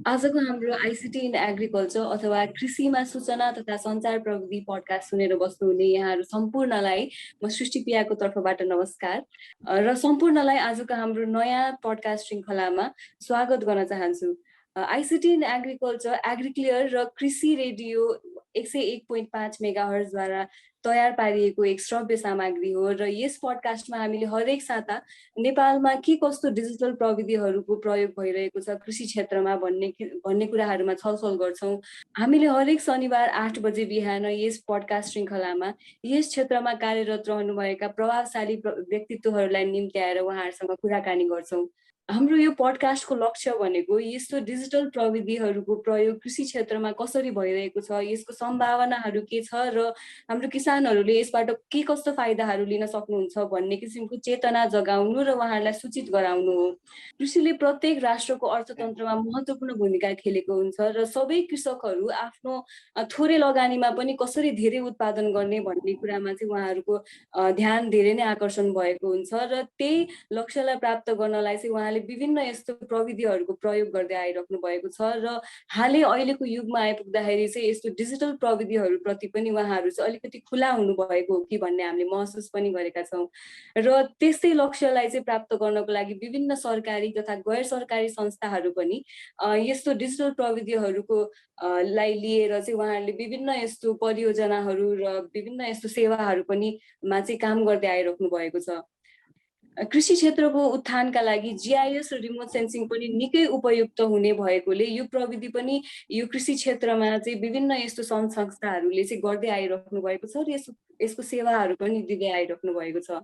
आजको हाम्रो ICT in agriculture अथवा कृषिमा सूचना तथा सञ्चार प्रविधि पडकास्ट सुनेर बस्नुहुने यहाँहरू सम्पूर्णलाई म सृष्टि पियाको तर्फबाट नमस्कार र सम्पूर्णलाई आजको हाम्रो नयाँ पडकास्ट श्रृङ्खलामा स्वागत गर्न चाहन्छु। आइसिटी इन एग्रिकल्चर एग्रिक्लियर र कृषि रेडियो 101.5 मेगाहर्जद्वारा तयार पारिएको एक श्रव्य सामग्री हो र यस पडकास्टमा हामीले हरेक साता नेपालमा के कस्तो डिजिटल प्रविधिहरूको प्रयोग भइरहेको छ कृषि क्षेत्रमा भन्ने कुराहरूमा छलफल गर्छौँ। हामीले हरेक शनिबार 8 बजे बिहान यस पडकास्ट श्रृङ्खलामा यस क्षेत्रमा कार्यरत रहनुभएका प्रभावशाली व्यक्तित्वहरूलाई निम्त्याएर उहाँहरूसँग कुराकानी गर्छौँ। हाम्रो यो पडकास्टको लक्ष्य भनेको यस्तो डिजिटल प्रविधिहरूको प्रयोग कृषि क्षेत्रमा कसरी भइरहेको छ, यसको सम्भावनाहरू के छ र हाम्रो किसानहरूले यसबाट के कस्तो फाइदाहरू लिन सक्नुहुन्छ भन्ने किसिमको चेतना जगाउनु र उहाँहरूलाई सूचित गराउनु हो। कृषिले प्रत्येक राष्ट्रको अर्थतन्त्रमा महत्त्वपूर्ण भूमिका खेलेको हुन्छ र सबै कृषकहरू आफ्नो थोरै लगानीमा पनि कसरी धेरै उत्पादन गर्ने भन्ने कुरामा चाहिँ उहाँहरूको ध्यान धेरै नै आकर्षण भएको हुन्छ र त्यही लक्ष्यलाई प्राप्त गर्नलाई चाहिँ उहाँले विभिन्न यस्तो प्रविधिहरूको प्रयोग गर्दै आइराख्नु भएको छ र हालै अहिलेको युगमा आइपुग्दाखेरि चाहिँ यस्तो डिजिटल प्रविधिहरूप्रति पनि उहाँहरू चाहिँ अलिकति खुला हुनुभएको हो कि भन्ने हामीले महसुस पनि गरेका छौँ र त्यस्तै लक्ष्यलाई चाहिँ प्राप्त गर्नको लागि विभिन्न सरकारी तथा गैर सरकारी संस्थाहरू पनि यस्तो डिजिटल प्रविधिहरूको लाई लिएर चाहिँ उहाँहरूले विभिन्न यस्तो परियोजनाहरू र विभिन्न यस्तो सेवाहरू पनि मा चाहिँ काम गर्दै आइराख्नु भएको छ। कृषि क्षेत्रको उत्थानका लागि जीआईएस र रिमोट सेन्सिङ पनि निकै उपयुक्त हुने भएकोले यो प्रविधि पनि यो कृषि क्षेत्रमा चाहिँ विभिन्न यस्तो सङ्घ संस्थाहरूले चाहिँ गर्दै आइराख्नु भएको छ र यसको सेवाहरू पनि दिँदै आइराख्नु भएको छ।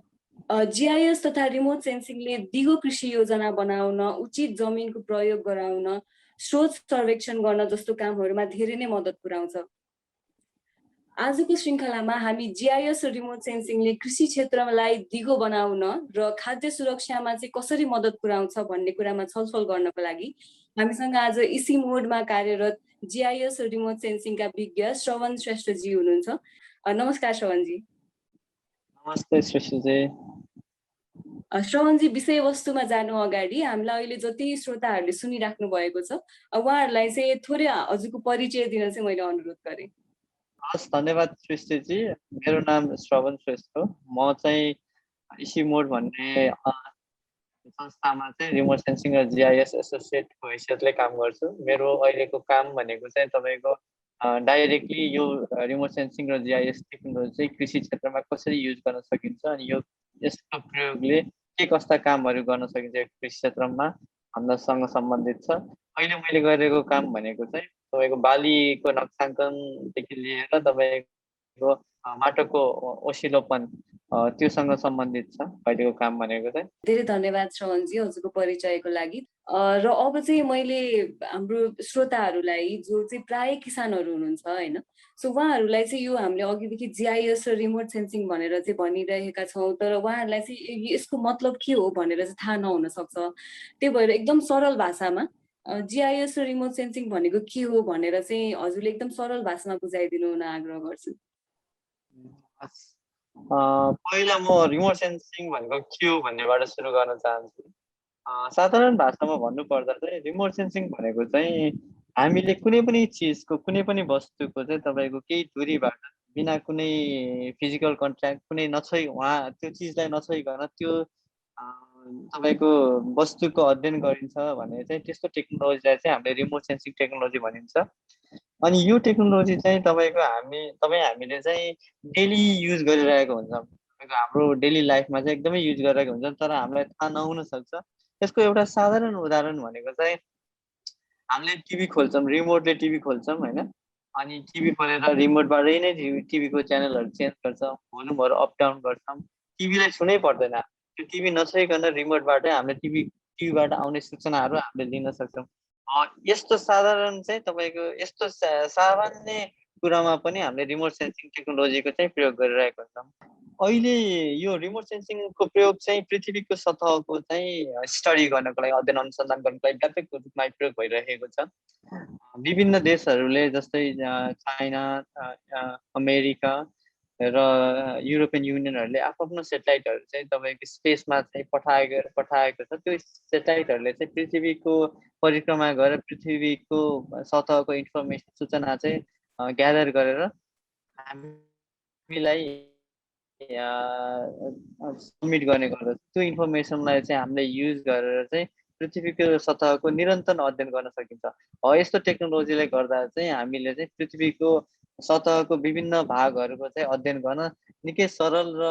जीआईएस तथा रिमोट सेन्सिङले दिगो कृषि योजना बनाउन, उचित जमिनको प्रयोग गराउन, स्रोत सर्वेक्षण गर्न जस्तो कामहरूमा धेरै नै मद्दत पुर्याउँछ। आजको श्रृङ्खलामा हामी जीआईएस र रिमोट सेन्सिङले कृषि क्षेत्रलाई दिगो बनाउन र खाद्य सुरक्षामा चाहिँ कसरी मद्दत पुर्याउँछ भन्ने कुरामा छलफल गर्नको लागि हामीसँग आज इसी मोडमा कार्यरत जीआईएस र रिमोट सेन्सिङका विज्ञ श्रवण श्रेष्ठजी हुनुहुन्छ। नमस्कार श्रवणजी। नमस्ते सृष्टिजी। श्रवणजी, विषयवस्तुमा जानु अगाडि हामीलाई अहिले जति श्रोताहरूले सुनिराख्नु भएको छ उहाँहरूलाई चाहिँ थोरै हजुरको परिचय दिन चाहिँ मैले अनुरोध गरेँ। हस्, धन्यवाद सृष्टिजी। मेरो नाम श्रवण श्रेष्ठ हो। म चाहिँ इसी मोड भन्ने संस्थामा चाहिँ रिमोट सेन्सिङ र जीआईएस एसोसिएटको हैसियतले काम गर्छु। मेरो अहिलेको काम भनेको चाहिँ तपाईँको डाइरेक्टली यो रिमोट सेन्सिङ र जीआईएस टेक्नोलोजी चाहिँ कृषि क्षेत्रमा कसरी युज गर्न सकिन्छ अनि यसको प्रयोगले के कस्ता कामहरू गर्न सकिन्छ कृषि क्षेत्रमा भन्दासँग सम्बन्धित छ। अहिले मैले गरेको काम भनेको चाहिँ तपाईँको बालीको नक्साङ्कनदेखि लिएर तपाईँको माटोको ओसिलोपन त्योसँग सम्बन्धित छ अहिलेको काम भनेको चाहिँ। धेरै धन्यवाद श्रवणजी हजुरको परिचयको लागि। र अब चाहिँ मैले हाम्रो श्रोताहरूलाई जो चाहिँ प्राय किसानहरू हुनुहुन्छ होइन, सो उहाँहरूलाई चाहिँ यो हामीले अघिदेखि जीआईएस र रिमोट सेन्सिङ भनेर चाहिँ भनिरहेका छौँ, तर उहाँहरूलाई चाहिँ यसको मतलब के हो भनेर चाहिँ थाहा नहुन सक्छ। त्यही भएर एकदम सरल भाषामा जीआईएस र रिमोट सेन्सिङ भनेको के हो भनेर चाहिँ हजुरले एकदम सरल भाषामा बुझाइदिनु हुन आग्रह गर्छु। पहिला म रिमोट सेन्सिङ भनेको के हो भन्नेबाट सुरु गर्न चाहन्छु। साधारण भाषामा भन्नुपर्दा चाहिँ रिमोट सेन्सिङ भनेको चाहिँ हामीले कुनै पनि चिजको कुनै पनि वस्तुको चाहिँ तपाईँको केही दूरीबाट बिना कुनै फिजिकल कन्ट्याक्ट कुनै त्यो चिजलाई नछोइकन त्यो तपाईँको वस्तुको अध्ययन गरिन्छ भने चाहिँ त्यस्तो टेक्नोलोजीलाई चाहिँ हामीले रिमोट सेन्सिङ टेक्नोलोजी भनिन्छ। अनि यो टेक्नोलोजी चाहिँ हामीले चाहिँ डेली युज गरिरहेको हुन्छ। हाम्रो डेली लाइफमा चाहिँ एकदमै युज गरिरहेको हुन्छ, तर हामीलाई थाहा नहुन सक्छ। यसको एउटा साधारण उदाहरण भनेको चाहिँ हामीले टिभी खोल्छौँ, रिमोटले टिभी खोल्छौँ होइन, अनि टिभी खोलेर रिमोटबाटै नै टिभीको च्यानलहरू चेन्ज गर्छौँ, भोल्युमहरू अप डाउन गर्छौँ। टिभीलाई छुनै पर्दैन, त्यो टिभी नछोइकन रिमोटबाटै हामीले टिभीबाट आउने सूचनाहरू हामीले लिन सक्छौँ। यस्तो साधारण चाहिँ तपाईँको यस्तो सामान्य कुरामा पनि हामीले रिमोट सेन्सिङ टेक्नोलोजीको चाहिँ प्रयोग गरिरहेको हुन्छौँ। अहिले यो रिमोट सेन्सिङको प्रयोग चाहिँ पृथ्वीको सतहको चाहिँ स्टडी गर्नको लागि, अध्ययन अनुसन्धान गर्नको लागि व्यापक रूपमा प्रयोग भइरहेको छ। विभिन्न देशहरूले जस्तै चाइना, अमेरिका र युरोपियन युनियनहरूले आफ्नो सेटेलाइटहरू चाहिँ तपाईँको स्पेसमा चाहिँ पठाएको छ। त्यो सेटेलाइटहरूले चाहिँ पृथ्वीको परिक्रमा गरेर पृथ्वीको सतहको इन्फर्मेसन सूचना चाहिँ ग्यादर गरेर हामीलाई सबमिट गर्ने गर्दछ। त्यो इन्फर्मेसनलाई चाहिँ हामीले युज गरेर चाहिँ पृथ्वीको सतहको निरन्तर अध्ययन गर्न सकिन्छ। हो यस्तो टेक्नोलोजीले गर्दा चाहिँ हामीले चाहिँ पृथ्वीको सतहको विभिन्न भागहरूको चाहिँ अध्ययन गर्न निकै सरल र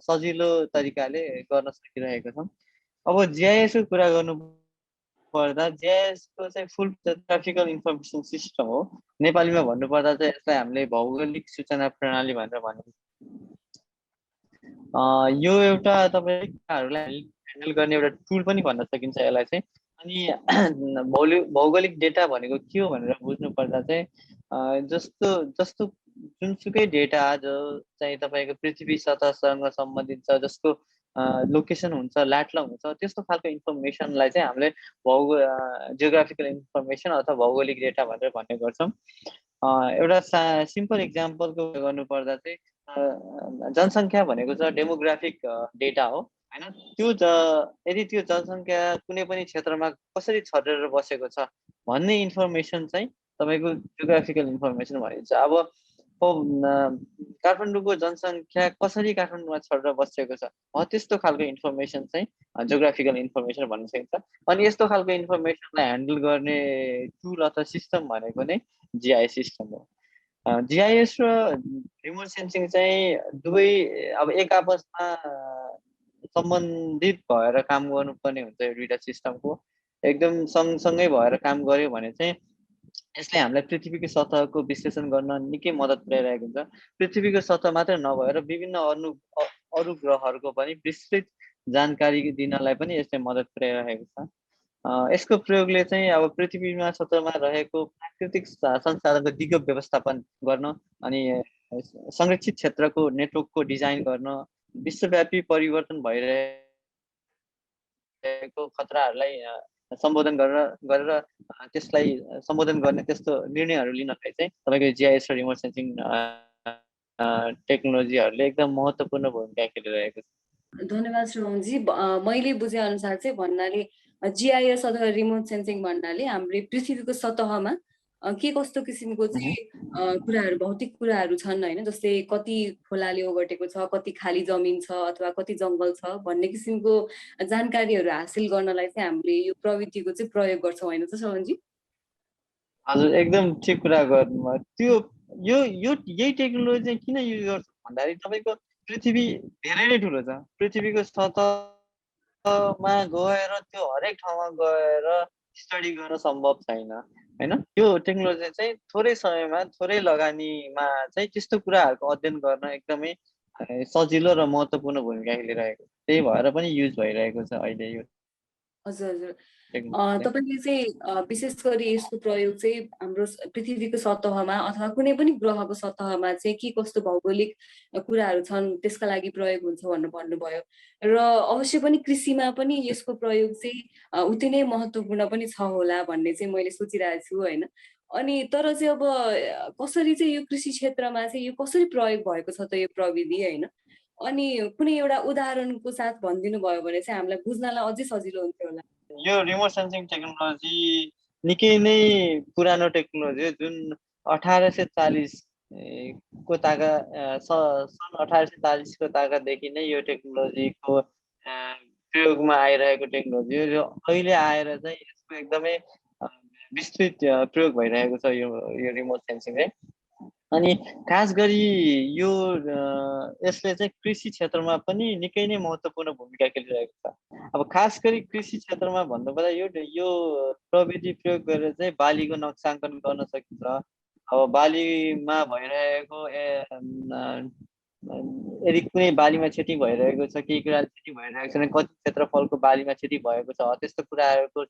सजिलो तरिकाले गर्न सकिरहेको छौँ। अब जिआइएसको कुरा गर्नु पर्दा जिआइएसको चाहिँ फुल ग्राफिकल इन्फर्मेसन सिस्टम हो। नेपालीमा भन्नुपर्दा चाहिँ यसलाई हामीले भौगोलिक सूचना प्रणाली भनेर भनिन्छ। यो एउटा तपाईँहरूलाई ह्यान्डल गर्ने एउटा टुल पनि भन्न सकिन्छ यसलाई चाहिँ। अनि भौगोलिक डेटा भनेको के हो भनेर बुझ्नु पर्दा चाहिँ जस्तो जस्तो जुनसुकै डेटा जो चाहिँ तपाईँको पृथ्वी सतहसँग सम्बन्धित छ, जसको लोकेसन हुन्छ, ल्याटलङ हुन्छ, त्यस्तो खालको इन्फर्मेसनलाई चाहिँ हामीले जियोग्राफिकल इन्फर्मेसन अथवा भौगोलिक डेटा भनेर भन्ने गर्छौँ। एउटा सिम्पल इक्जाम्पलको गर्नुपर्दा चाहिँ जनसङ्ख्या भनेको चाहिँ डेमोग्राफिक डेटा हो होइन। त्यो यदि त्यो जनसङ्ख्या कुनै पनि क्षेत्रमा कसरी छरेर बसेको छ भन्ने इन्फर्मेसन चाहिँ तपाईँको जियोग्राफिकल इन्फर्मेसन भनिन्छ। अब काठमाडौँको जनसङ्ख्या कसरी काठमाडौँमा छरेर बसेको छ त्यस्तो खालको इन्फर्मेसन चाहिँ जियोग्राफिकल इन्फर्मेसन भन्न सकिन्छ। अनि यस्तो खालको इन्फर्मेसनलाई ह्यान्डल गर्ने टुल अथवा सिस्टम भनेको नै जिआइएस सिस्टम हो। जिआइएस र रिमोट सेन्सिङ चाहिँ दुवै अब एक आपसमा सम्बन्धित भएर काम गर्नुपर्ने हुन्छ। यो दुईवटा सिस्टमको एकदम सँगसँगै भएर काम गर्यो भने चाहिँ यसले हामीलाई पृथ्वीको सतहको विश्लेषण गर्न निकै मद्दत पुर्याइरहेको हुन्छ। पृथ्वीको सतह मात्र नभएर विभिन्न अरू ग्रहहरूको पनि विस्तृत जानकारी दिनलाई पनि यसले मद्दत पुर्याइरहेको छ। यसको प्रयोगले चाहिँ अब पृथ्वीमा सतहमा रहेको प्राकृतिक संसाधनको दिगो व्यवस्थापन गर्न अनि संरक्षित क्षेत्रको नेटवर्कको डिजाइन गर्न, विश्वव्यापी परिवर्तन भइरहेको खतराहरूलाई सम्बोधन गरेर त्यसलाई सम्बोधन गर्ने त्यस्तो निर्णयहरू लिनलाई चाहिँ तपाईँको जिआइएस र रिमोट सेन्सिङ टेक्नोलोजीहरूले एकदम महत्त्वपूर्ण भूमिका खेलिरहेको छ। धन्यवाद श्रवणजी। मैले बुझे अनुसार चाहिँ भन्नाले जिआइएस अथवा रिमोट सेन्सिङ भन्नाले हाम्रो पृथ्वीको सतहमा के कस्तो किसिमको चाहिँ कुराहरू भौतिक कुराहरू छन् होइन, जस्तै कति खोलाले ओगटेको छ, कति खाली जमिन छ अथवा कति जङ्गल छ भन्ने किसिमको जानकारीहरू हासिल गर्नलाई चाहिँ हामीले यो प्रविधिको चाहिँ प्रयोग गर्छौँ होइन त श्रवणजी? हजुर एकदम ठिक कुरा गर्नुभयो। त्यो यही टेक्नोलोजी चाहिँ किन युज गर्छ भन्दाखेरि तपाईँको पृथ्वी धेरै नै ठुलो छ। पृथ्वीको सतहमा गएर त्यो हरेक ठाउँमा गएर स्टडी गर्न सम्भव छैन होइन। यो टेक्नोलोजी चाहिँ थोरै समयमा थोरै लगानीमा चाहिँ त्यस्तो कुराहरूको अध्ययन गर्न एकदमै सजिलो र महत्त्वपूर्ण भूमिका खेलिरहेको छ। त्यही भएर पनि युज भइरहेको छ अहिले यो। हजुर हजुर। तपाईँले चाहिँ विशेष गरी यसको प्रयोग चाहिँ हाम्रो पृथ्वीको सतहमा अथवा कुनै पनि ग्रहको सतहमा चाहिँ के कस्तो भौगोलिक कुराहरू छन् त्यसका लागि प्रयोग हुन्छ भनेर भन्नुभयो। र अवश्य पनि कृषिमा पनि यसको प्रयोग चाहिँ उति नै महत्त्वपूर्ण पनि छ होला भन्ने चाहिँ मैले सोचिरहेको छु होइन। अनि तर चाहिँ अब कसरी चाहिँ यो कृषि क्षेत्रमा चाहिँ यो कसरी प्रयोग भएको छ त यो प्रविधि होइन, अनि कुनै एउटा उदाहरणको साथ भनिदिनु भयो भने चाहिँ हामीलाई बुझ्नलाई अझै सजिलो हुन्थ्यो होला। यो रिमोट सेन्सिङ टेक्नोलोजी निकै नै पुरानो टेक्नोलोजी हो, जुन 1840 को ताका सन् 1840 को ताकादेखि नै यो टेक्नोलोजीको प्रयोगमा आइरहेको टेक्नोलोजी हो। जो अहिले आएर चाहिँ यसको एकदमै विस्तृत प्रयोग भइरहेको छ यो रिमोट सेन्सिङ है। अनि खास गरी यो यसले चाहिँ कृषि क्षेत्रमा पनि निकै नै महत्त्वपूर्ण भूमिका खेलिरहेको छ। अब खास गरी कृषि क्षेत्रमा भन्नुपर्दा यो प्रविधि प्रयोग गरेर चाहिँ बालीको नक्साङ्कन गर्न सकिन्छ। अब बालीमा भइरहेको यदि कुनै बालीमा क्षति भइरहेको छ, केही कुराले क्षति भइरहेको छ भने कति क्षेत्रफलको बालीमा क्षति भएको छ त्यस्तो कुराहरूको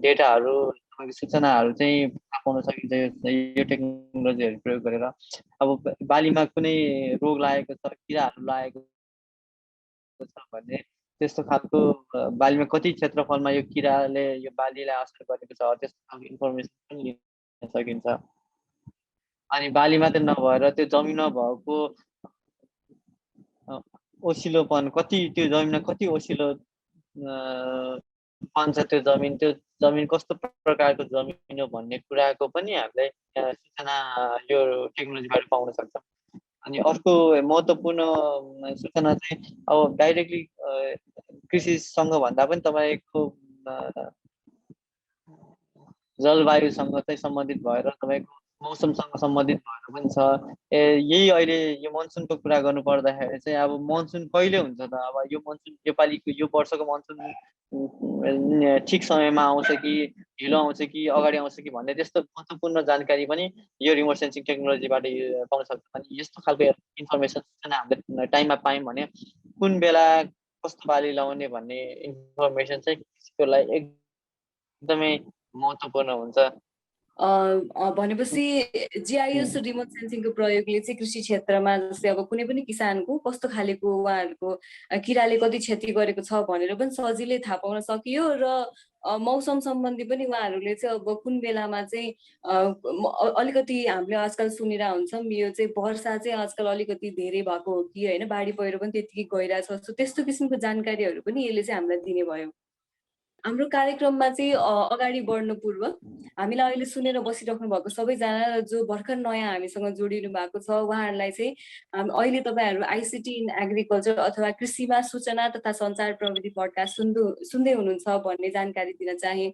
डेटाहरू सूचनाहरू चाहिँ थाहा पाउन सकिन्छ यो टेक्नोलोजीहरू प्रयोग गरेर। अब बालीमा कुनै रोग लागेको छ, किराहरू लागेको छ भने त्यस्तो खालको बालीमा कति क्षेत्रफलमा यो किराले यो बालीलाई असर गरेको छ त्यस्तो खालको इन्फर्मेसन पनि लिन सकिन्छ। अनि बाली मात्रै नभएर त्यो जमिनमा भएको ओसिलोपन कति, त्यो जमिनमा कति ओसिलो पन छ, त्यो जमिन कस्तो प्रकारको जमिन हो भन्ने कुराको पनि हामीले सूचना यो टेक्नोलोजीबाट पाउन सक्छौँ। अनि अर्को महत्त्वपूर्ण सूचना चाहिँ अब डाइरेक्टली कृषिसँग भन्दा पनि तपाईँको जलवायुसँग चाहिँ सम्बन्धित भएर, तपाईँको मौसमसँग सम्बन्धित भएर पनि छ। यही अहिले यो मनसुनको कुरा गर्नु पर्दाखेरि चाहिँ अब मनसुन कहिले हुन्छ त, अब यो मनसुन नेपालीको यो वर्षको मनसुन ठिक समयमा आउँछ कि ढिलो आउँछ कि अगाडि आउँछ कि भन्ने त्यस्तो महत्त्वपूर्ण जानकारी पनि यो रिमोट सेन्सिङ टेक्नोलोजीबाट पाउन सक्छौँ। अनि यस्तो खालको इन्फर्मेसन सूचना हामीले टाइममा पायौँ भने कुन बेला कस्तो बाली लगाउने भन्ने इन्फर्मेसन चाहिँ कृषिको लागि एकदमै महत्त्वपूर्ण हुन्छ। भनेपछि जिआइएस रिमोट सेन्सिङको प्रयोगले चाहिँ कृषि क्षेत्रमा जस्तै अब कुनै पनि किसानको कस्तो खालेको उहाँहरूको किराले कति क्षति गरेको छ भनेर पनि सजिलै थाहा पाउन सकियो र मौसम सम्बन्धी पनि उहाँहरूले चाहिँ अब कुन बेलामा चाहिँ अलिकति हामीले आजकल सुनेर हुन्छौँ यो चाहिँ वर्षा चाहिँ आजकल अलिकति धेरै भएको हो कि होइन, बाढी पहिरो पनि त्यतिकै गइरहेछ, सो त्यस्तो किसिमको जानकारीहरू पनि यसले चाहिँ हामीलाई दिने भयो। हाम्रो कार्यक्रममा चाहिँ अगाडि बढ्नु पूर्व हामीलाई अहिले सुनेर बसिराख्नु भएको सबैजना जो भर्खर नयाँ हामीसँग जोडिनु भएको छ उहाँहरूलाई चाहिँ अहिले तपाईँहरू आइसिटी इन एग्रिकल्चर अथवा कृषिमा सूचना तथा सञ्चार प्रविधि पडकास्ट सुन्दै हुनुहुन्छ भन्ने जानकारी दिन चाहे।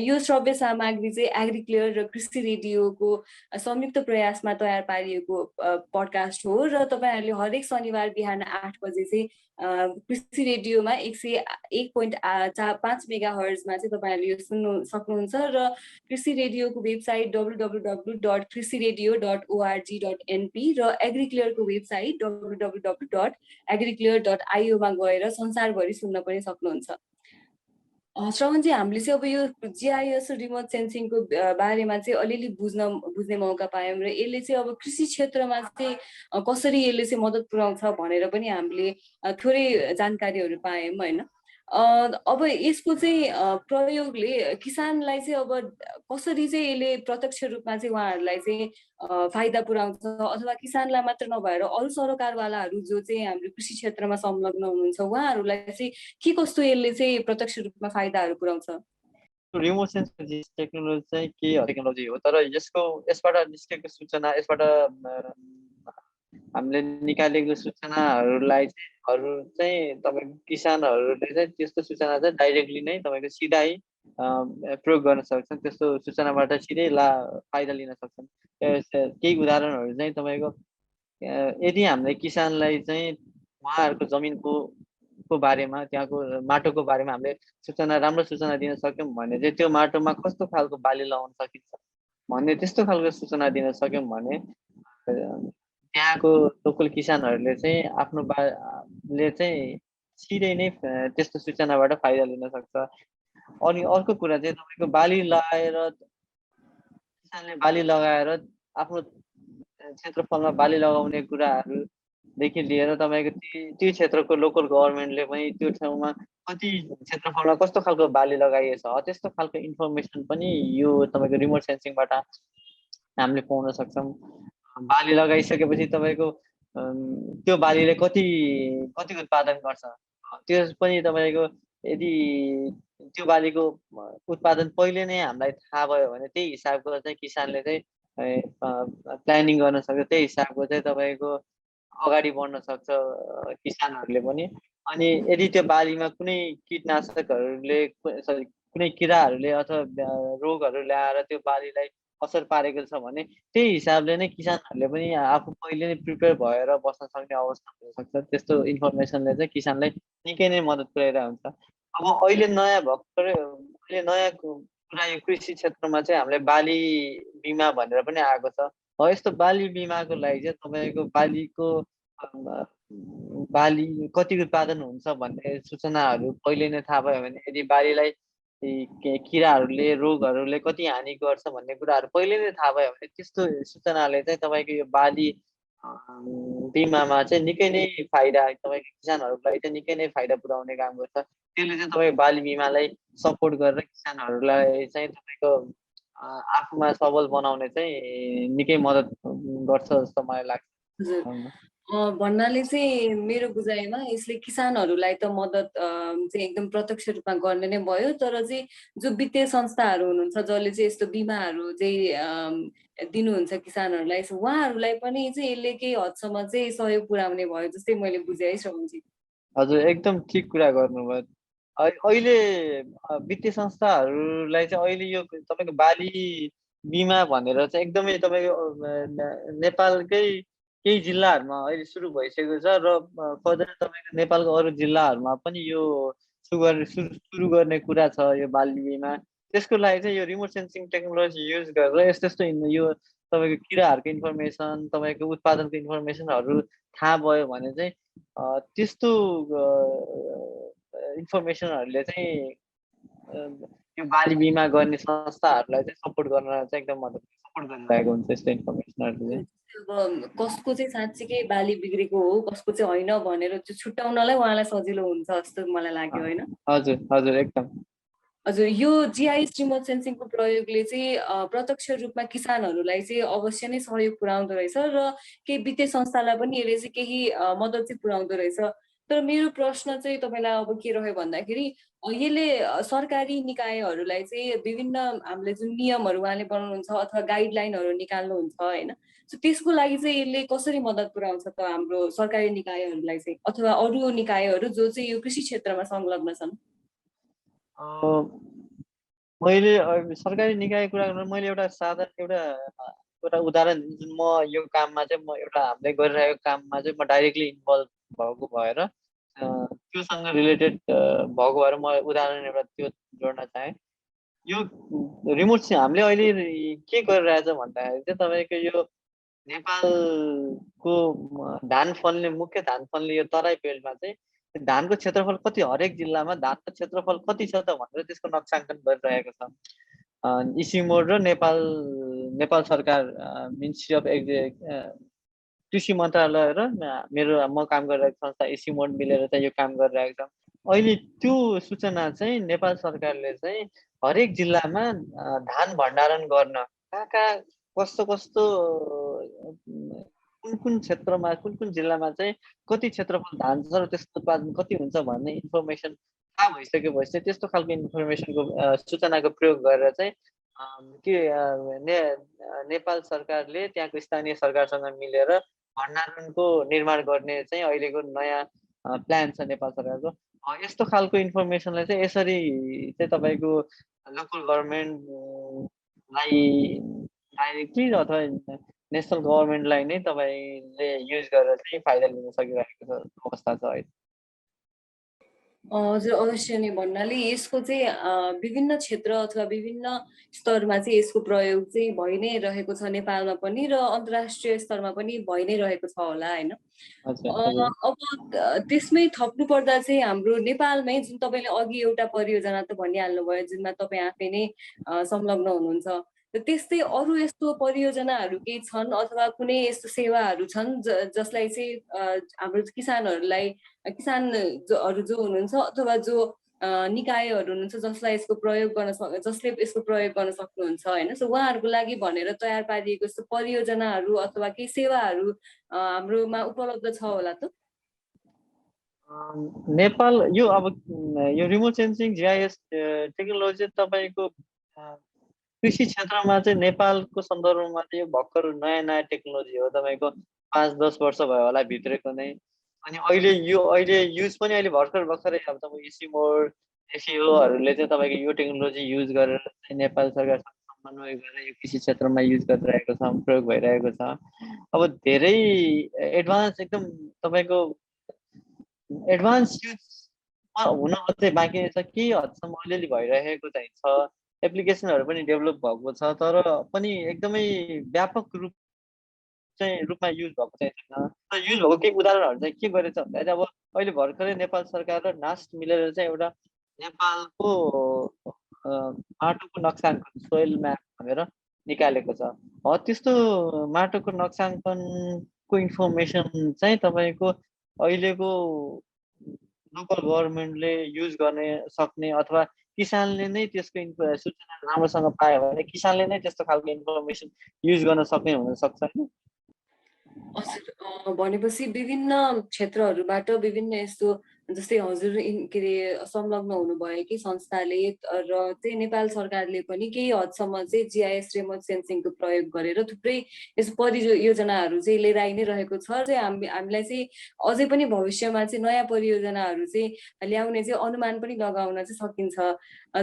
यो श्रव्य सामग्री चाहिँ एग्रिक्लियर र कृषि रेडियोको संयुक्त प्रयासमा तयार पारिएको पडकास्ट हो र तपाईँहरूले हरेक शनिबार बिहान 8 बजे चाहिँ कृषि रेडियोमा 101.5 मेगाहर्जमा चाहिँ तपाईँहरूले यो सुन्नु सक्नुहुन्छ र कृषि रेडियोको वेबसाइट www.कृषिरेडियो.org.np र एग्रिक्लियरको वेबसाइट www.agriclear.io मा गएर संसारभरि सुन्न पनि सक्नुहुन्छ। श्रवणजी, हामीले चाहिँ अब यो जिआइएस रिमोट सेन्सिङको बारेमा चाहिँ अलिअलि बुझ्ने मौका पायौँ र यसले चाहिँ अब कृषि क्षेत्रमा चाहिँ कसरी यसले चाहिँ मद्दत पुर्याउँछ भनेर पनि हामीले थोरै जानकारीहरू पायौँ होइन। अब यसको चाहिँ प्रयोगले किसानलाई चाहिँ अब कसरी चाहिँ यसले प्रत्यक्ष रूपमा चाहिँ उहाँहरूलाई चाहिँ फाइदा पुर्याउँछ अथवा किसानलाई मात्र नभएर अरू सरोकारवालाहरू जो चाहिँ हाम्रो कृषि क्षेत्रमा संलग्न हुनुहुन्छ उहाँहरूलाई चाहिँ के कस्तो यसले चाहिँ प्रत्यक्ष रूपमा फाइदाहरू पुर्याउँछ? रिमोट सेन्सिङ टेक्नोलोजी चाहिँ के टेक्नोलोजी हो, तर यसबाट निस्केको सूचना, यसबाट हामीले निकालेको सूचनाहरूलाई चाहिँ तपाईँको किसानहरूले चाहिँ त्यस्तो सूचना चाहिँ डाइरेक्टली नै तपाईँको सिधै प्रयोग गर्न सक्छन्, त्यस्तो सूचनाबाट सिधै फाइदा लिन सक्छन्। केही उदाहरणहरू चाहिँ तपाईँको यदि हामीले किसानलाई चाहिँ उहाँहरूको जमिनको बारेमा, त्यहाँको माटोको बारेमा हामीले राम्रो सूचना दिन सक्यौँ भने चाहिँ त्यो माटोमा कस्तो खालको बाली लगाउन सकिन्छ भन्ने त्यस्तो खालको सूचना दिन सक्यौँ भने त्यहाँको लोकल किसानहरूले चाहिँ आफ्नो बाले चाहिँ सिधै नै त्यस्तो सूचनाबाट फाइदा लिन सक्छ। अनि अर्को कुरा चाहिँ तपाईँको किसानले बाली लगाएर आफ्नो क्षेत्रफलमा बाली लगाउने कुराहरूदेखि लिएर तपाईँको त्यो क्षेत्रको लोकल गभर्मेन्टले पनि त्यो ठाउँमा कति क्षेत्रफलमा कस्तो खालको बाली लगाइएछ त्यस्तो खालको इन्फर्मेसन पनि यो तपाईँको रिमोट सेन्सिङबाट हामीले पाउन सक्छौँ। बाली लगाइसकेपछि तपाईँको त्यो बालीले कति उत्पादन गर्छ त्यो पनि तपाईँको यदि त्यो बालीको उत्पादन पहिले नै हामीलाई थाहा भयो भने त्यही हिसाबको चाहिँ किसानले चाहिँ प्लानिङ गर्न सक्छ, त्यही हिसाबको चाहिँ तपाईँको अगाडि बढ्न सक्छ किसानहरूले पनि। अनि यदि त्यो बालीमा कुनै कीटनाशकहरूले कुनै किराहरूले अथवा रोगहरू ल्याएर त्यो बालीलाई असर पारेको छ भने त्यही हिसाबले नै किसानहरूले पनि आफू पहिले नै प्रिपेयर भएर बस्न सक्ने अवस्था हुनसक्छ। त्यस्तो इन्फर्मेसनले चाहिँ किसानलाई निकै नै मद्दत पुर्याइरहेको हुन्छ। अब अहिले नयाँ कुरा यो कृषि क्षेत्रमा चाहिँ हामीले बाली बिमा भनेर पनि आएको छ। यस्तो बाली बिमाको लागि चाहिँ तपाईँको बाली कति उत्पादन हुन्छ भन्ने सूचनाहरू पहिले नै थाहा भयो भने, यदि बालीलाई किराहरूले रोगहरूले कति हानि गर्छ भन्ने कुराहरू पहिले नै थाहा भयो भने त्यस्तो सूचनाले चाहिँ तपाईँको यो बाली बिमामा चाहिँ निकै नै फाइदा, तपाईँको किसानहरूलाई चाहिँ निकै नै फाइदा पुर्याउने काम गर्छ। त्यसले चाहिँ तपाईँ बाली बिमालाई सपोर्ट गरेर किसानहरूलाई चाहिँ तपाईँको आफूमा सबल बनाउने चाहिँ निकै मद्दत गर्छ जस्तो मलाई लाग्छ। हजुर भन्नाले चाहिँ मेरो बुझाइमा यसले किसानहरूलाई त मद्दत चाहिँ एकदम प्रत्यक्ष रूपमा गर्ने नै भयो, तर चाहिँ जो वित्तीय संस्थाहरू हुनुहुन्छ जसले चाहिँ यस्तो बिमाहरू चाहिँ दिनुहुन्छ किसानहरूलाई, उहाँहरूलाई पनि चाहिँ यसले केही हदसम्म चाहिँ सहयोग पुर्याउने भयो जस्तै मैले बुझेँ है श्रवणजी। हजुर एकदम ठिक कुरा गर्नुभयो। अहिले वित्तीय संस्थाहरूलाई चाहिँ अहिले यो तपाईँको बाली बिमा भनेर चाहिँ एकदमै तपाईँको नेपालकै केही जिल्लाहरूमा अहिले सुरु भइसकेको छ र फर्दर तपाईँको नेपालको अरू जिल्लाहरूमा पनि यो सुरु गर्ने कुरा छ यो बाली बिमा। त्यसको लागि चाहिँ यो रिमोट सेन्सिङ टेक्नोलोजी युज गरेर यस्तो यस्तो यो तपाईँको किराहरूको इन्फर्मेसन, तपाईँको उत्पादनको इन्फर्मेसनहरू थाहा भयो भने चाहिँ त्यस्तो इन्फर्मेसनहरूले चाहिँ यो बाली बिमा गर्ने संस्थाहरूलाई चाहिँ सपोर्ट गर्न चाहिँ एकदम मद्दत सपोर्ट गरिरहेको हुन्छ यस्तो इन्फर्मेसनहरूले चाहिँ। अब कसको चाहिँ साँच्चीकै बाली बिग्रेको हो कसको चाहिँ होइन भनेर चाहिँ छुट्याउनलाई उहाँलाई सजिलो हुन्छ जस्तो मलाई लाग्यो होइन। हजुर हजुर एकदम। हजुर यो जिआइएस रिमोट सेन्सिङको प्रयोगले चाहिँ प्रत्यक्ष रूपमा किसानहरूलाई चाहिँ अवश्य नै सहयोग पुर्याउँदो रहेछ र केही वित्तीय संस्थालाई पनि यसले चाहिँ केही मद्दत चाहिँ पुर्याउँदो रहेछ। तर मेरो प्रश्न चाहिँ तपाईँलाई अब के रह्यो भन्दाखेरि यसले सरकारी निकायहरूलाई चाहिँ विभिन्न हामीले जुन नियमहरू उहाँले बनाउनुहुन्छ अथवा गाइडलाइनहरू निकाल्नुहुन्छ होइन, सो त्यसको लागि चाहिँ यसले कसरी मद्दत पुर्याउँछ त हाम्रो सरकारी निकायहरूलाई चाहिँ अथवा अरू निकायहरू जो चाहिँ यो कृषि क्षेत्रमा संलग्न छन्? मैले सरकारी निकाय कुरा गर्नु मैले एउटा साधारण एउटा उदाहरण दिन्छु। म यो काममा चाहिँ म एउटा हामीले गरिरहेको काममा चाहिँ म डाइरेक्टली इन्भल्भ भएको भएर त्योसँग रिलेटेड भएको भएर म उदाहरण एउटा त्यो जोड्न चाहेँ। यो रिमोट चाहिँ हामीले अहिले के गरिरहेछ भन्दाखेरि चाहिँ तपाईँको यो नेपालको मुख्य धान फल्ने यो तराई बेल्टमा चाहिँ धानको क्षेत्रफल कति, हरेक जिल्लामा धानको क्षेत्रफल कति छ त भनेर त्यसको नक्साङ्कन गरिरहेको छ इसिमोड र नेपाल सरकार मिनिस्ट्री अफ कृषि मन्त्रालय र म काम गरिरहेको संस्था इसिमोड मिलेर चाहिँ यो काम गरिरहेको छ। अहिले त्यो सूचना चाहिँ नेपाल सरकारले चाहिँ हरेक जिल्लामा धान भण्डारण गर्न कहाँ कस्तो कुन क्षेत्रमा कुन जिल्लामा चाहिँ कति क्षेत्रफल धान छ र त्यसको उत्पादन कति हुन्छ भन्ने इन्फर्मेसन थाहा भइसकेपछि त्यस्तो खालको इन्फर्मेसनको सूचनाको प्रयोग गरेर चाहिँ नेपाल सरकारले त्यहाँको स्थानीय सरकारसँग मिलेर भण्डारणको निर्माण गर्ने चाहिँ अहिलेको नयाँ प्लान छ नेपाल सरकारको। यस्तो खालको इन्फर्मेसनलाई चाहिँ यसरी चाहिँ तपाईँको लोकल गभर्मेन्टलाई डाइरेक्टली अथवा नेसनल गभर्मेन्टलाई नै तपाईँले युज गरेर चाहिँ फाइदा लिन सकिरहेको अवस्था छ अहिले। हजुर अवश्य नै भन्नाले यसको चाहिँ विभिन्न क्षेत्र अथवा विभिन्न स्तरमा चाहिँ यसको प्रयोग चाहिँ भइ नै रहेको छ नेपालमा पनि र अन्तर्राष्ट्रिय स्तरमा पनि भइ नै रहेको छ होला होइन। अब त्यसमै थप्नु पर्दा चाहिँ हाम्रो नेपालमै जुन तपाईँले अघि एउटा परियोजना त भनिहाल्नु भयो जुनमा तपाईँ आफै नै संलग्न हुनुहुन्छ, त्यस्तै अरू यस्तो परियोजनाहरू केही छन् अथवा कुनै यस्तो सेवाहरू छन् जसलाई चाहिँ हाम्रो किसानहरू जो हुनुहुन्छ अथवा जो निकायहरू हुनुहुन्छ जसले यसको प्रयोग गर्न सक्नुहुन्छ होइन, सो उहाँहरूको लागि भनेर तयार पारिएको यस्तो परियोजनाहरू अथवा केही सेवाहरू हाम्रोमा उपलब्ध छ होला त? नेपाल यो रिमोट सेन्सिङ जिआइएस टेक्नोलोजी तपाईँको कृषि क्षेत्रमा चाहिँ नेपालको सन्दर्भमा चाहिँ यो भर्खर नयाँ टेक्नोलोजी हो। तपाईँको 5-10 वर्ष भयो होला भित्रेको नै। अनि अहिले युज पनि अहिले भर्खरै अब तपाईँको इसिमोड एफिओहरूले चाहिँ तपाईँको यो टेक्नोलोजी युज गरेर चाहिँ नेपाल सरकारसँग समन्वय गरेर यो कृषि क्षेत्रमा युज गरिरहेको छ, प्रयोग भइरहेको छ। अब धेरै एकदम तपाईँको एडभान्स युज हुन अझै बाँकी छ, केही हदसम्म अलिअलि भइरहेको चाहिँ छ, एप्लिकेसनहरू पनि डेभलप भएको छ, तर पनि एकदमै व्यापक रूपमा युज भएको चाहिँ छैन। युज भएको केही उदाहरणहरू चाहिँ के गरेछ भन्दाखेरि अब अहिले भर्खरै नेपाल सरकार र नास्ट मिलेर चाहिँ एउटा नेपालको माटोको नक्साङ्कन सोइल म्याप भनेर निकालेको छ। त्यस्तो माटोको नक्साङ्कनको इन्फर्मेसन चाहिँ तपाईँको अहिलेको लोकल गभर्मेन्टले युज गर्ने सक्ने अथवा किसानले नै त्यसको सूचना राम्रोसँग पायो भने किसानले नै त्यस्तो खालको इन्फर्मेसन युज गर्न सक्ने हुनसक्छ होइन। हजुर, भनेपछि विभिन्न क्षेत्रहरूबाट विभिन्न यस्तो जस्तै हजुर के अरे संलग्न हुनुभएकै संस्थाले र चाहिँ नेपाल सरकारले पनि केही हदसम्म चाहिँ GIS रिमोट सेन्सिङको प्रयोग गरेर थुप्रै यस्तो परियोजनाहरू चाहिँ लिएर आइ नै रहेको छ। चाहिँ हामीलाई चाहिँ अझै पनि भविष्यमा चाहिँ नयाँ परियोजनाहरू चाहिँ ल्याउने चाहिँ अनुमान पनि लगाउन चाहिँ सकिन्छ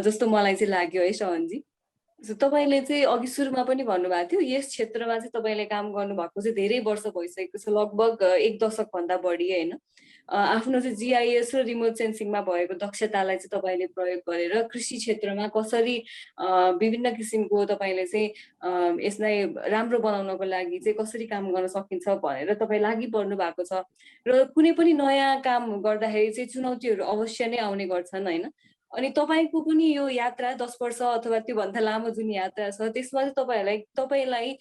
जस्तो मलाई चाहिँ लाग्यो है श्रवणजी। तपाईँले चाहिँ अघि सुरुमा पनि भन्नुभएको थियो यस क्षेत्रमा चाहिँ तपाईँले काम गर्नुभएको चाहिँ धेरै वर्ष भइसकेको छ, लगभग 1 दशकभन्दा बढी होइन। आफ्नो चाहिँ GIS र रिमोट सेन्सिङमा भएको दक्षतालाई चाहिँ तपाईँले प्रयोग गरेर कृषि क्षेत्रमा कसरी विभिन्न किसिमको तपाईँले चाहिँ यसलाई राम्रो बनाउनको लागि चाहिँ कसरी काम गर्न सकिन्छ भनेर तपाईँ लागि पर्नु भएको छ। र कुनै पनि नयाँ काम गर्दाखेरि चाहिँ चुनौतीहरू अवश्य नै आउने गर्छन् होइन। अनि तपाईँको पनि यो यात्रा 10 वर्ष अथवा त्योभन्दा लामो जुन यात्रा छ त्यसमा चाहिँ तपाईँलाई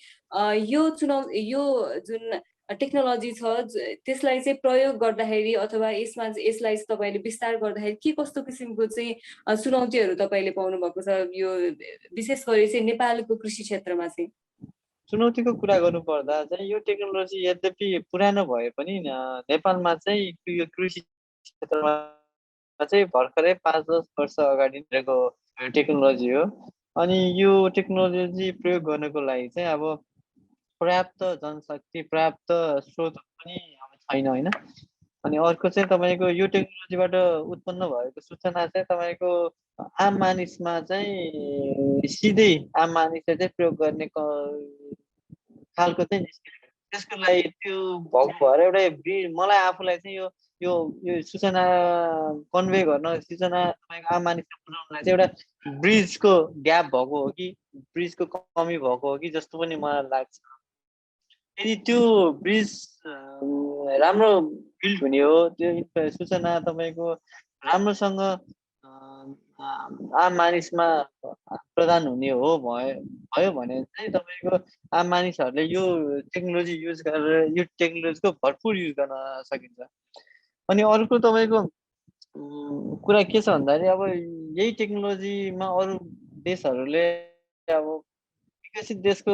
यो जुन टेक्नोलोजी छ त्यसलाई चाहिँ प्रयोग गर्दाखेरि अथवा यसलाई चाहिँ तपाईँले विस्तार गर्दाखेरि के कस्तो किसिमको चाहिँ चुनौतीहरू तपाईँले पाउनु भएको छ यो विशेष गरी चाहिँ नेपालको कृषि क्षेत्रमा चाहिँ? चुनौतीको कुरा गर्नुपर्दा चाहिँ यो टेक्नोलोजी यद्यपि पुरानो भए पनि नेपालमा चाहिँ यो कृषि क्षेत्रमा चाहिँ भर्खरै 5-10 वर्ष अगाडि निस्केको टेक्नोलोजी हो। अनि यो टेक्नोलोजी प्रयोग गर्नको लागि चाहिँ अब पर्याप्त जनशक्ति पर्याप्त स्रोत पनि अब छैन होइन। अनि अर्को चाहिँ तपाईँको यो टेक्नोलोजीबाट उत्पन्न भएको सूचना चाहिँ तपाईँको आम मानिसमा चाहिँ सिधै आम मानिसले चाहिँ प्रयोग गर्ने खालको चाहिँ निस्किएको। त्यसको लागि त्यो भएको भएर एउटा मलाई आफूलाई चाहिँ यो यो यो सूचना कन्भे गर्न सूचना तपाईँको आम मानिसलाई पुर्याउनलाई चाहिँ एउटा ब्रिजको ग्याप भएको हो कि ब्रिजको कमी भएको हो कि जस्तो पनि मलाई लाग्छ। यदि त्यो ब्रिज राम्रो बिल्ड हुने हो त्यो सूचना तपाईँको राम्रोसँग आम मानिसमा प्रदान हुने हो भयो भने चाहिँ तपाईँको आम मानिसहरूले यो टेक्नोलोजी युज गरेर यो टेक्नोलोजीको भरपुर युज गर्न सकिन्छ। अनि अर्को तपाईँको कुरा के छ भन्दाखेरि अब यही टेक्नोलोजीमा अरू देशहरूले अब विकसित देशको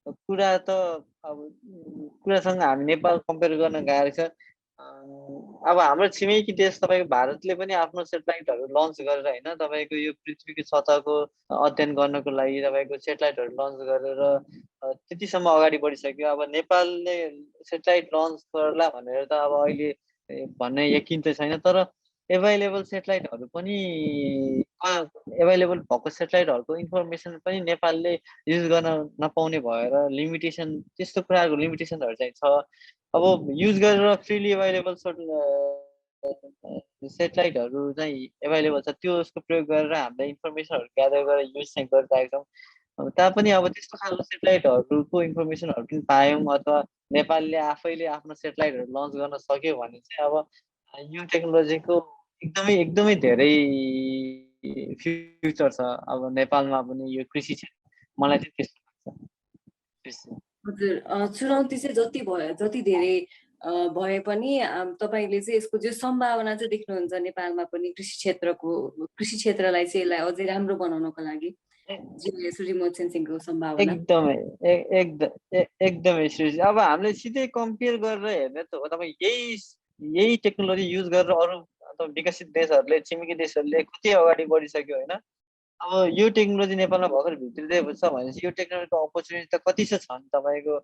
कुरा त अब कुरासँग हामी नेपाल कम्पेयर गर्न गाह्रो छ। अब हाम्रो छिमेकी देश तपाईँको भारतले पनि आफ्नो सेटेलाइटहरू लन्च गरेर होइन तपाईँको यो पृथ्वीको सतहको अध्ययन गर्नको लागि तपाईँको सेटेलाइटहरू लन्च गरेर त्यतिसम्म अगाडि बढिसक्यो। अब नेपालले सेटेलाइट लन्च गर्ला भनेर त अब अहिले भन्ने यकिन त छैन, तर एभाइलेबल सेटेलाइटहरू पनि एभाइलेबल भएको सेटेलाइटहरूको इन्फर्मेसन पनि नेपालले युज गर्न नपाउने भएर लिमिटेसन त्यस्तो कुराहरूको लिमिटेसनहरू चाहिँ छ। अब युज गरेर फ्रिली एभाइलेबल सेटेलाइटहरू चाहिँ एभाइलेबल छ त्यो उसको प्रयोग गरेर हामीले इन्फर्मेसनहरू ग्यादर गरेर युज चाहिँ गरिरहेका छौँ। तापनि अब त्यस्तो खालको सेटेलाइटहरूको इन्फर्मेसनहरू पनि पायौँ अथवा नेपालले आफैले आफ्नो सेटेलाइटहरू लन्च गर्न सक्यो भने चाहिँ अब यो टेक्नोलोजीको एकदमै धेरै फ्युचर छ अब नेपालमा पनि यो कृषि क्षेत्र। मलाई चाहिँ त्यस्तो लाग्छ। हजुर, चुनौती चाहिँ जति धेरै भए पनि तपाईँले चाहिँ यसको जो सम्भावना चाहिँ देख्नुहुन्छ नेपालमा पनि कृषि क्षेत्रलाई चाहिँ यसलाई अझै राम्रो बनाउनको लागि GIS रिमोट सेन्सिङको सम्भावना एकदमै सृजी। अब हामीले सिधै कम्पेयर गरेर हेर्ने त हो तपाईँ यही टेक्नोलोजी युज गरेर अरू विकसित देशहरूले छिमेकी देशहरूले कति अगाडि बढिसक्यो होइन। अब यो टेक्नोलोजी नेपालमा भर्खर भित्रिँदै छ भनेपछि यो टेक्नोलोजीको अपर्च्युनिटी त कति छ नि तपाईँको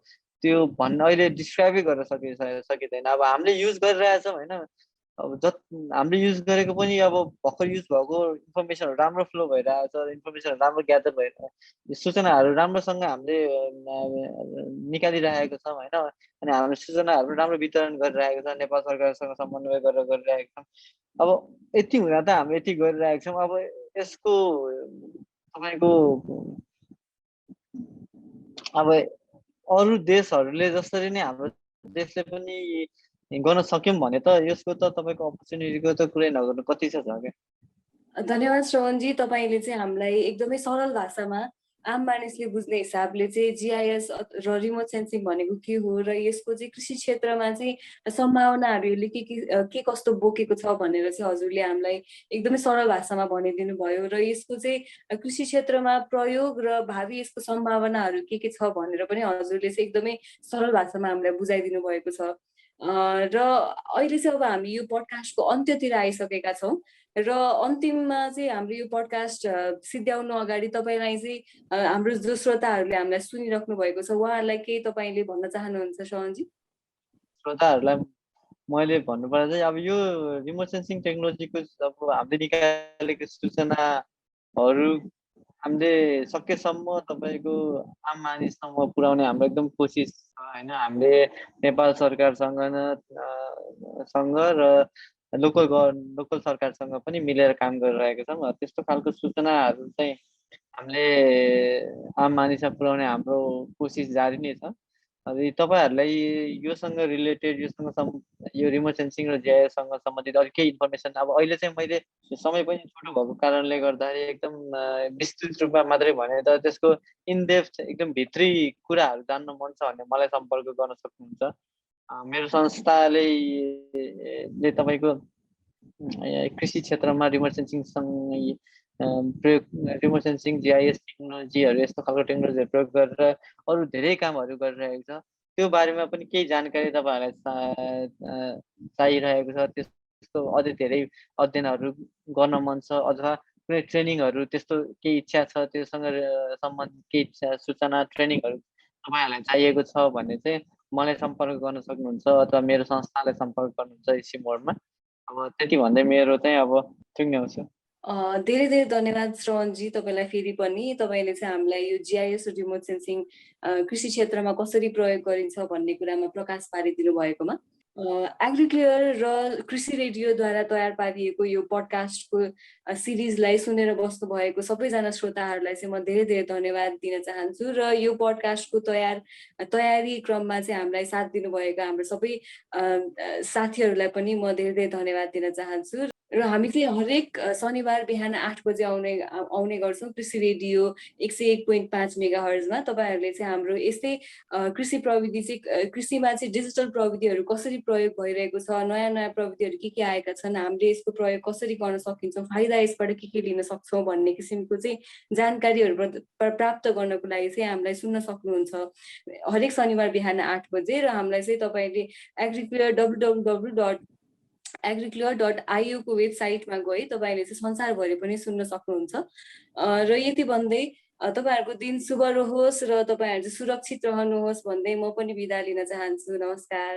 त्यो भन्न अहिले डिस्क्राइबै गर्न सकिँदैन। अब हामीले युज गरिरहेछौँ होइन। अब हामीले युज गरेको पनि अब भर्खर युज भएको इन्फर्मेसनहरू राम्रो फ्लो भइरहेको छ, इन्फर्मेसनहरू राम्रो ग्यादर भइरहेको, सूचनाहरू राम्रोसँग हामीले निकालिरहेको छौँ होइन। अनि हामीले सूचनाहरू राम्रो वितरण गरिरहेको छ, नेपाल सरकारसँग समन्वय गरेर गरिरहेको छौँ। अब यति हुँदा त हामी यति गरिरहेको छौँ। अब यसको तपाईँको अब अरू देशहरूले जसरी नै हाम्रो देशले पनि गर्न सक्यौँ भने त यसको त तपाईँको अपर्च्युनिटीको त कुरै नगर्नु कति छ क्या। धन्यवाद श्रवणजी, तपाईँले चाहिँ हामीलाई एकदमै सरल भाषामा आम मानिसले बुझ्ने हिसाबले चाहिँ GIS र रिमोट सेन्सिङ भनेको के हो र यसको चाहिँ कृषि क्षेत्रमा चाहिँ सम्भावनाहरूले के कस्तो बोकेको छ भनेर चाहिँ हजुरले हामीलाई एकदमै सरल भाषामा भनिदिनु भयो र यसको चाहिँ कृषि क्षेत्रमा प्रयोग र भावी यसको सम्भावनाहरू के छ भनेर पनि हजुरले चाहिँ एकदमै सरल भाषामा हामीलाई बुझाइदिनु भएको छ। र अहिले चाहिँ अब हामी यो पडकास्टको अन्त्यतिर आइसकेका छौँ र अन्तिममा चाहिँ हाम्रो यो पडकास्ट सिद्ध्याउनु अगाडि तपाईँलाई चाहिँ हाम्रो जो श्रोताहरूले हामीलाई सुनिराख्नु भएको छ उहाँहरूलाई केही तपाईँले भन्न चाहनुहुन्छ शरणजी? श्रोताहरूलाई मैले भन्नुपर्दा चाहिँ अब यो रिमोट सेन्सिङ टेक्नोलोजीको अब हामीले निकालेको सूचनाहरू हामीले सकेसम्म तपाईँको आम मानिससम्म पुर्याउने हाम्रो एकदम कोसिस छ होइन। हामीले नेपाल सरकारसँग र लोकल सरकारसँग पनि मिलेर काम गरिरहेका छौँ। त्यस्तो खालको सूचनाहरू चाहिँ हामीले आम मानिसमा पुर्याउने हाम्रो कोसिस जारी नै छ। तपाईँहरूलाई योसँग रिलेटेड यो रिमोट सेन्सिङ र GISसँग सम्बन्धित अलिक केही इन्फर्मेसन अब अहिले चाहिँ मैले समय पनि छोटो भएको कारणले गर्दाखेरि एकदम विस्तृत रूपमा मात्रै भने त त्यसको इनडेप्थ एकदम भित्री कुराहरू जान्न मन छ भने मलाई सम्पर्क गर्न सक्नुहुन्छ। मेरो संस्थाले तपाईँको कृषि क्षेत्रमा रिमोट सेन्सिङसँग प्रयोग रिमोट सेन्सिङ GIS टेक्नोलोजीहरू यस्तो खालको टेक्नोलोजीहरू प्रयोग गरेर अरू धेरै कामहरू गरिरहेको छ। त्यो बारेमा पनि केही जानकारी तपाईँहरूलाई चाहिरहेको छ। त्यसको अझै धेरै अध्ययनहरू गर्न मन छ अथवा कुनै ट्रेनिङहरू त्यस्तो केही इच्छा छ त्योसँग सम्बन्धित केही सूचना ट्रेनिङहरू तपाईँहरूलाई चाहिएको छ भने चाहिँ मलाई सम्पर्क गर्न सक्नुहुन्छ अथवा मेरो संस्थालाई सम्पर्क गर्नुहुन्छ इसी मोडमा। अब त्यति भन्दै मेरो चाहिँ अब टुङ्ग्याउँछु। धेरै धेरै धन्यवाद श्रवणजी तपाईँलाई फेरि पनि तपाईँले चाहिँ हामीलाई यो GIS र रिमोट सेन्सिङ कृषि क्षेत्रमा कसरी प्रयोग गरिन्छ भन्ने कुरामा प्रकाश पारिदिनु भएकोमा। एग्रिक्लियर र कृषि रेडियोद्वारा तयार पारिएको यो पडकास्टको सिरिजलाई सुनेर बस्नु भएको सबैजना श्रोताहरूलाई चाहिँ म धेरै धेरै धन्यवाद दिन चाहन्छु र यो पडकास्टको तयारी क्रममा चाहिँ हामीलाई साथ दिनुभएको हाम्रो सबै साथीहरूलाई पनि म धेरै धेरै धन्यवाद दिन चाहन्छु। र हामी चाहिँ हरेक शनिबार बिहान 8 बजे आउने गर्छौँ कृषि रेडियो 101.5 मेगाहर्जमा। तपाईँहरूले चाहिँ हाम्रो यस्तै कृषि प्रविधि चाहिँ कृषिमा चाहिँ डिजिटल प्रविधिहरू कसरी प्रयोग भइरहेको छ, नयाँ नयाँ प्रविधिहरू के आएका छन्, हामीले यसको प्रयोग कसरी गर्न सकिन्छ, फाइदा यसबाट के लिन सक्छौँ भन्ने किसिमको चाहिँ जानकारीहरू प्राप्त गर्नको लागि चाहिँ हामीलाई सुन्न सक्नुहुन्छ हरेक शनिबार बिहान 8 बजे। र हामीलाई चाहिँ तपाईँले agriculture.io को वेबसाइटमा गई तपाईँले चाहिँ संसारभरि पनि सुन्न सक्नुहुन्छ। र यति भन्दै तपाईँहरूको दिन शुभ रहोस् र तपाईँहरू चाहिँ सुरक्षित रहनुहोस् भन्दै म पनि बिदा लिन चाहन्छु। नमस्कार।